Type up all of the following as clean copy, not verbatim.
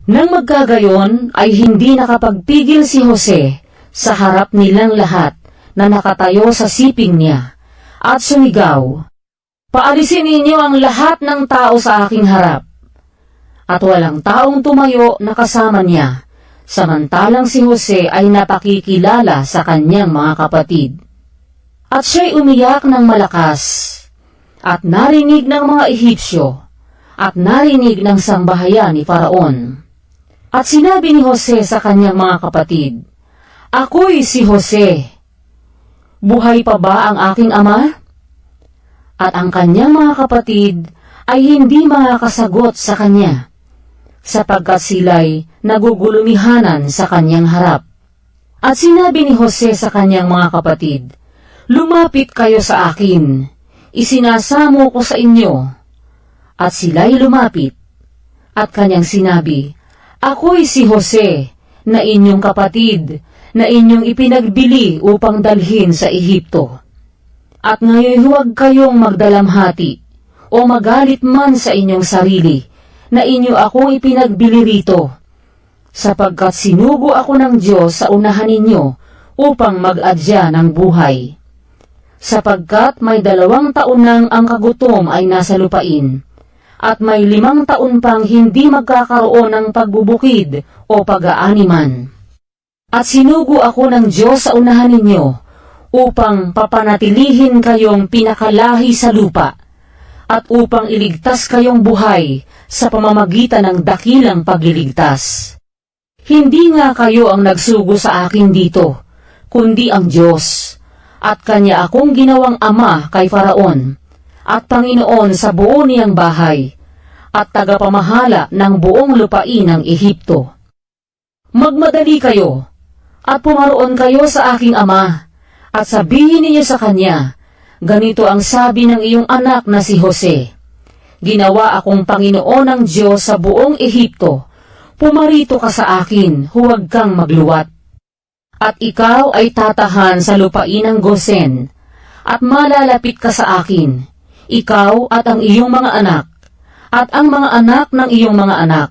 Nang magkagayon ay hindi nakapagpigil si Jose sa harap nilang lahat na nakatayo sa siping niya, at sumigaw, "Paalisin ninyo ang lahat ng tao sa aking harap." At walang taong tumayo na kasama niya, samantalang si Jose ay napakikilala sa kanyang mga kapatid. At siya'y umiyak ng malakas, at narinig ng mga Ehipsyo, at narinig ng sambahayan ni Faraon. At sinabi ni Jose sa kanyang mga kapatid, "Ako'y si Jose. Buhay pa ba ang aking ama?" At ang kanyang mga kapatid ay hindi makakasagot sa kanya, sapagkat sila'y nagugulumihanan sa kanyang harap. At sinabi ni Jose sa kanyang mga kapatid, "Lumapit kayo sa akin, isinasamo ko sa inyo." At sila'y lumapit, at kanyang sinabi, "Ako'y si Jose, na inyong kapatid, na inyong ipinagbili upang dalhin sa Ehipto. At ngayon huwag kayong magdalamhati, o magalit man sa inyong sarili, na inyo akong ipinagbili rito, sapagkat sinugo ako ng Diyos sa unahan ninyo upang mag-adya ng buhay. Sapagkat may 2 taon nang ang kagutom ay nasa lupain, at may 5 taon pang hindi magkakaroon ng pagbubukid o pag-aaniman. At sinugo ako ng Diyos sa unahan ninyo upang papanatilihin kayong pinakalahi sa lupa, at upang iligtas kayong buhay sa pamamagitan ng dakilang pagliligtas. Hindi nga kayo ang nagsugo sa akin dito, kundi ang Diyos, at Kanya akong ginawang ama kay Faraon, at Panginoon sa buo niyang bahay, at tagapamahala ng buong lupain ng Ehipto. Magmadali kayo, at pumaroon kayo sa aking ama, at sabihin niyo sa kanya, ganito ang sabi ng iyong anak na si Jose, ginawa akong Panginoon ng Diyos sa buong Ehipto, pumarito ka sa akin, huwag kang magluwat. At ikaw ay tatahan sa lupain ng Gosen, at malalapit ka sa akin, ikaw at ang iyong mga anak, at ang mga anak ng iyong mga anak,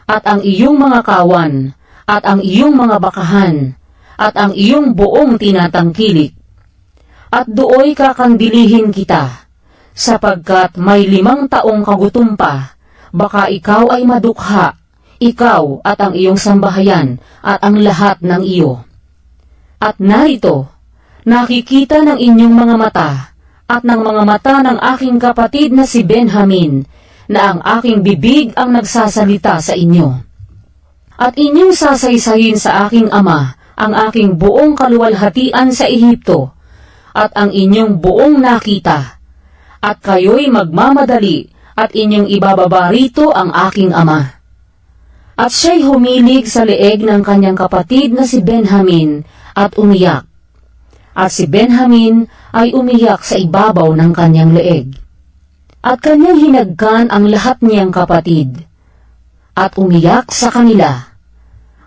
at ang iyong mga kawan, at ang iyong mga bakahan, at ang iyong buong tinatangkilik. At dooy kakandilihin kita, sapagkat may 5 taong kagutom pa, baka ikaw ay madukha, ikaw at ang iyong sambahayan, at ang lahat ng iyo. At narito, nakikita ng inyong mga mata, at ng mga mata ng aking kapatid na si Benjamin, na ang aking bibig ang nagsasalita sa inyo. At inyong sasaysayin sa aking ama, ang aking buong kaluwalhatian sa Ehipto, at ang inyong buong nakita, at kayo'y magmamadali, at inyong ibababa rito ang aking ama." At siya'y humilig sa leeg ng kanyang kapatid na si Benjamin, at umiyak. At si Benjamin ay umiyak sa ibabaw ng kanyang leeg. At kanyang hinagkan ang lahat niyang kapatid, at umiyak sa kanila.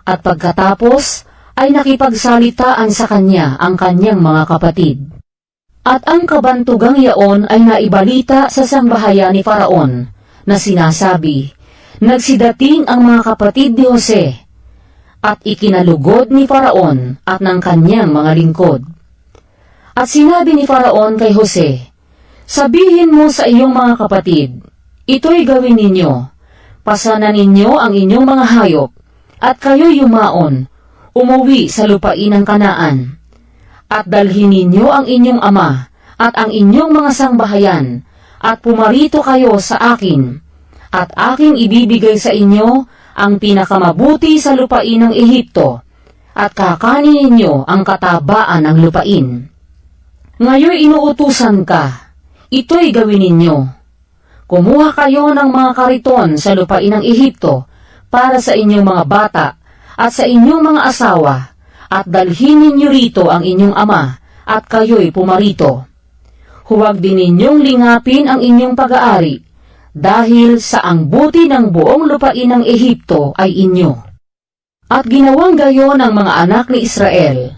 At pagkatapos ay nakipagsalitaan sa kanya ang kanyang mga kapatid. At ang kabantugang yaon ay naibalita sa sambahayan ni Faraon, na sinasabi, nagsidating ang mga kapatid ni Jose, at ikinalugod ni Faraon at ng kanyang mga lingkod. At sinabi ni Faraon kay Jose, sabihin mo sa iyong mga kapatid, ito'y gawin ninyo, pasanan ninyo ang inyong mga hayop, at kayo'y yumaon, umuwi sa lupain ng Kanaan. At dalhin ninyo ang inyong ama, at ang inyong mga sangbahayan, at pumarito kayo sa akin, at aking ibibigay sa inyo ang pinakamabuti sa lupain ng Ehipto, at kakanin ninyo ang katabaan ng lupain. Ngayon inuutusan ka, ito'y gawin ninyo. Kumuha kayo ng mga kariton sa lupain ng Ehipto, para sa inyong mga bata, at sa inyong mga asawa, at dalhin ninyo rito ang inyong ama, at kayo'y pumarito. Huwag din ninyong lingapin ang inyong pag-aari, dahil sa ang buti ng buong lupain ng Ehipto ay inyo. At ginawang gayon ng mga anak ni Israel,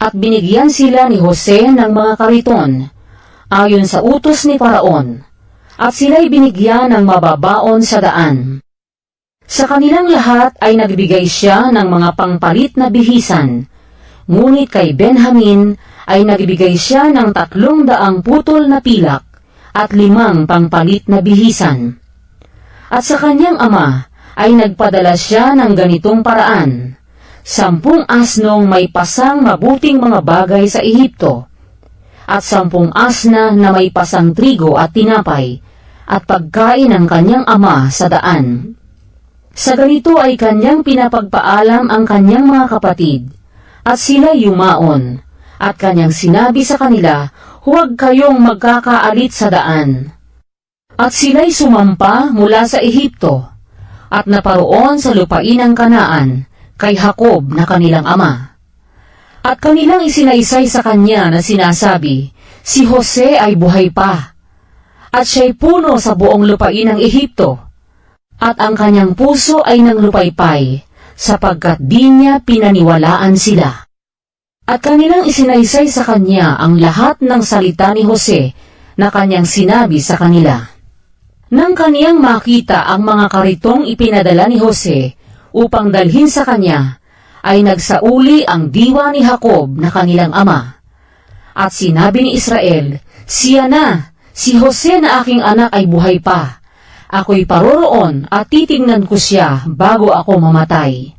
at binigyan sila ni Jose ng mga kariton, ayon sa utos ni Faraon, at sila'y binigyan ng mababaon sa daan. Sa kanilang lahat ay nagbigay siya ng mga pangpalit na bihisan, ngunit kay Benjamin ay nagbigay siya ng 300 putol na pilak at 5 pangpalit na bihisan. At sa kanyang ama ay nagpadala siya ng ganitong paraan: 10 asnong may pasang mabuting mga bagay sa Ehipto, at 10 asna na may pasang trigo at tinapay, at pagkain ng kanyang ama sa daan. Sa ganito ay kanyang pinapagpaalam ang kanyang mga kapatid, at sila yumaon, at kanyang sinabi sa kanila, huwag kayong magkakaalit sa daan. At sila'y sumampa mula sa Ehipto, at naparoon sa lupain ng Kanaan, kay Jacob na kanilang ama. At kanilang isinaysay sa kanya na sinasabi, si Jose ay buhay pa, at siya'y puno sa buong lupain ng Ehipto, at ang kanyang puso ay nanglupaypay, sapagkat di niya pinaniwalaan sila. At kanilang isinaysay sa kanya ang lahat ng salita ni Jose na kanyang sinabi sa kanila. Nang kaniyang makita ang mga karitong ipinadala ni Jose upang dalhin sa kanya, ay nagsauli ang diwa ni Jacob na kanilang ama. At sinabi ni Israel, siya na, si Jose na aking anak ay buhay pa. Ako'y paroroon at titingnan ko siya bago ako mamatay.